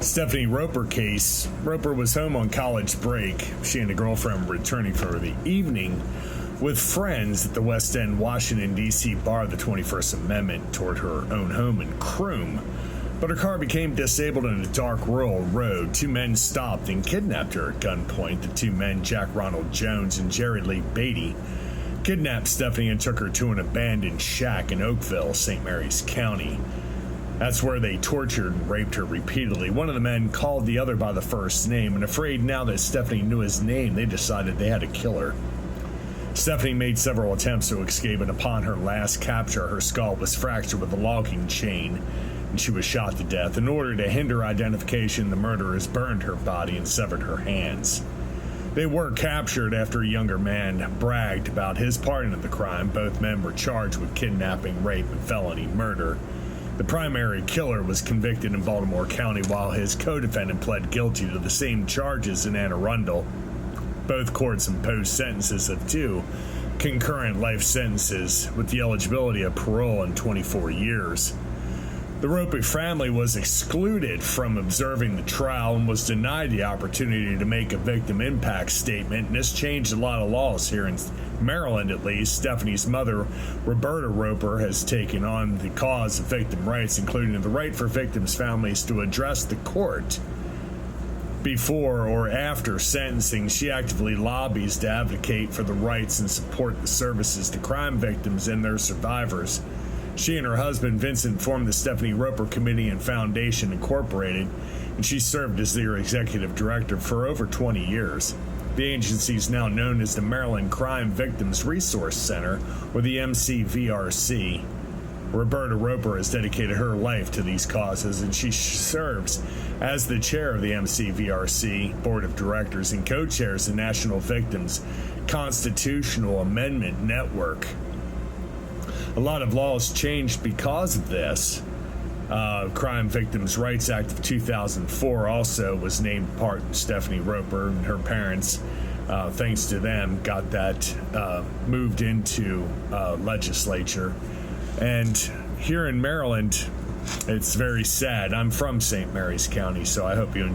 Stephanie Roper case. Roper was home on college break. She and a girlfriend were returning for the evening with friends at the West End, Washington, D.C. bar of the 21st Amendment toward her own home in Croom. But her car became disabled on a dark rural road. Two men stopped and kidnapped her at gunpoint. The two men, Jack Ronald Jones and Jerry Lee Beatty, kidnapped Stephanie and took her to an abandoned shack in Oakville, St. Mary's County. That's where they tortured and raped her repeatedly. One of the men called the other by the first name, and afraid now that Stephanie knew his name, they decided they had to kill her. Stephanie made several attempts to escape, and upon her last capture, her skull was fractured with a logging chain, and she was shot to death. In order to hinder identification, the murderers burned her body and severed her hands. They were captured after a younger man bragged about his part in the crime. Both men were charged with kidnapping, rape, and felony murder. The primary killer was convicted in Baltimore County, while his co-defendant pled guilty to the same charges in Anne Arundel. Both courts imposed sentences of 2 concurrent life sentences with the eligibility of parole in 24 years. The Roper family was excluded from observing the trial and was denied the opportunity to make a victim impact statement, and this changed a lot of laws here in Maryland, at least. Stephanie's mother, Roberta Roper, has taken on the cause of victim rights, including the right for victims' families to address the court before or after sentencing. She actively lobbies to advocate for the rights and support the services to crime victims and their survivors. She and her husband, Vincent, formed the Stephanie Roper Committee and Foundation Incorporated, and she served as their executive director for over 20 years. The agency is now known as the Maryland Crime Victims Resource Center, or the MCVRC. Roberta Roper has dedicated her life to these causes, and she serves as the chair of the MCVRC Board of Directors and co-chairs the National Victims Constitutional Amendment Network. A lot of laws changed because of this. Crime Victims' Rights Act of 2004 also was named part of Stephanie Roper, and her parents, thanks to them, got that moved into legislature. And here in Maryland, it's very sad. I'm from St. Mary's County, so I hope you enjoy.